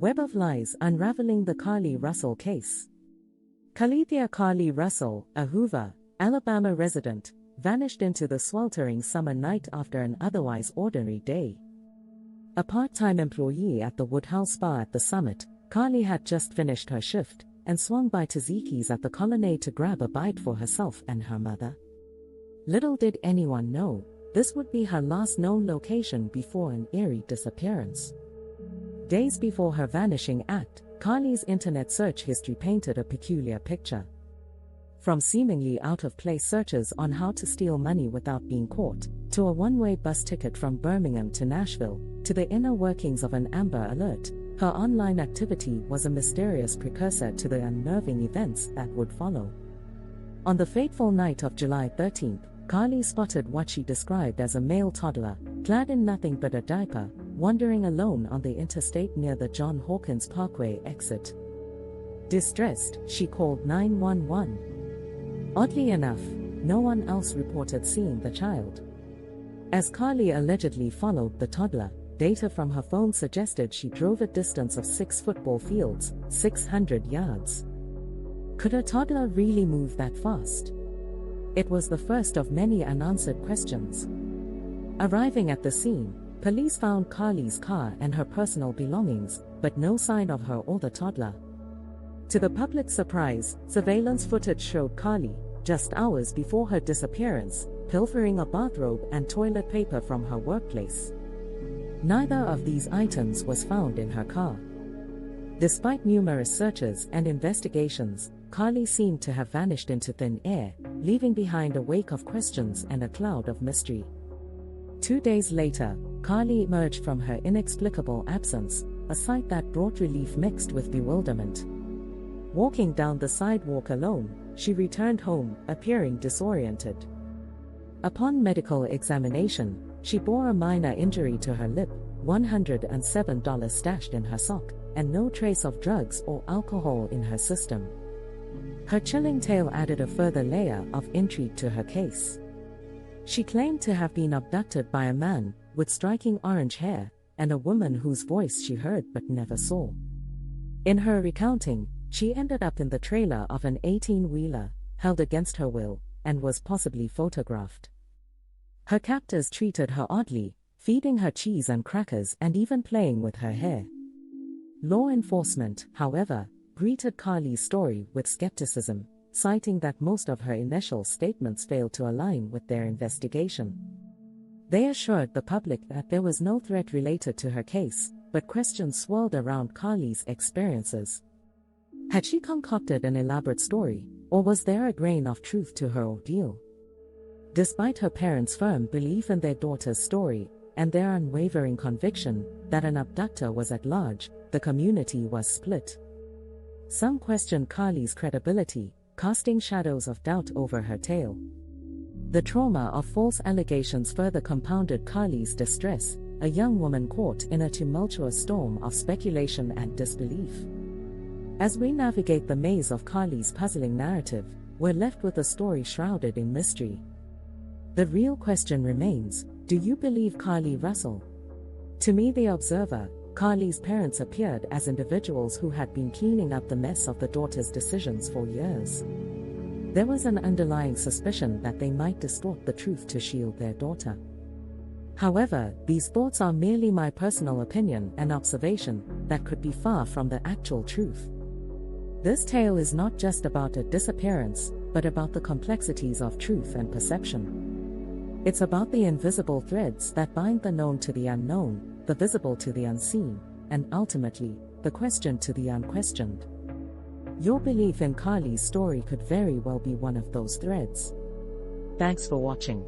Web of Lies: Unraveling the Carlee Russell Case. Carlee Russell, a Hoover, Alabama resident, vanished into the sweltering summer night after an otherwise ordinary day. A part-time employee at the Woodhouse Spa at the Summit, Carlee had just finished her shift and swung by Tzatziki's at the Colonnade to grab a bite for herself and her mother. Little did anyone know, this would be her last known location before an eerie disappearance. Days before her vanishing act, Carlee's internet search history painted a peculiar picture. From seemingly out-of-place searches on how to steal money without being caught, to a one-way bus ticket from Birmingham to Nashville, to the inner workings of an Amber Alert, her online activity was a mysterious precursor to the unnerving events that would follow. On the fateful night of July 13th, Carlee spotted what she described as a male toddler, clad in nothing but a diaper, wandering alone on the interstate near the John Hawkins Parkway exit. Distressed, she called 911. Oddly enough, no one else reported seeing the child. As Carlee allegedly followed the toddler, data from her phone suggested she drove a distance of 6 football fields, 600 yards. Could a toddler really move that fast? It was the first of many unanswered questions. Arriving at the scene, police found Carlee's car and her personal belongings, but no sign of her or the toddler. To the public's surprise, surveillance footage showed Carlee, just hours before her disappearance, pilfering a bathrobe and toilet paper from her workplace. Neither of these items was found in her car. Despite numerous searches and investigations, Carlee seemed to have vanished into thin air, leaving behind a wake of questions and a cloud of mystery. 2 days later, Carlee emerged from her inexplicable absence, a sight that brought relief mixed with bewilderment. Walking down the sidewalk alone, she returned home, appearing disoriented. Upon medical examination, she bore a minor injury to her lip, $107 stashed in her sock, and no trace of drugs or alcohol in her system. Her chilling tale added a further layer of intrigue to her case. She claimed to have been abducted by a man with striking orange hair and a woman whose voice she heard but never saw. In her recounting, she ended up in the trailer of an 18-wheeler, held against her will, and was possibly photographed. Her captors treated her oddly, feeding her cheese and crackers and even playing with her hair. Law enforcement, however, greeted Carlee's story with skepticism, citing that most of her initial statements failed to align with their investigation. They assured the public that there was no threat related to her case, but questions swirled around Carlee's experiences. Had she concocted an elaborate story, or was there a grain of truth to her ordeal? Despite her parents' firm belief in their daughter's story, and their unwavering conviction that an abductor was at large, the community was split. Some questioned Carlee's credibility, casting shadows of doubt over her tale. The trauma of false allegations further compounded Carlee's distress, a young woman caught in a tumultuous storm of speculation and disbelief. As we navigate the maze of Carlee's puzzling narrative, we're left with a story shrouded in mystery. The real question remains, do you believe Carlee Russell? To me, the observer, Carlee's parents appeared as individuals who had been cleaning up the mess of the daughter's decisions for years. There was an underlying suspicion that they might distort the truth to shield their daughter. However, these thoughts are merely my personal opinion and observation that could be far from the actual truth. This tale is not just about a disappearance, but about the complexities of truth and perception. It's about the invisible threads that bind the known to the unknown, the visible to the unseen, and ultimately, the questioned to the unquestioned. Your belief in Carlee's story could very well be one of those threads. Thanks for watching.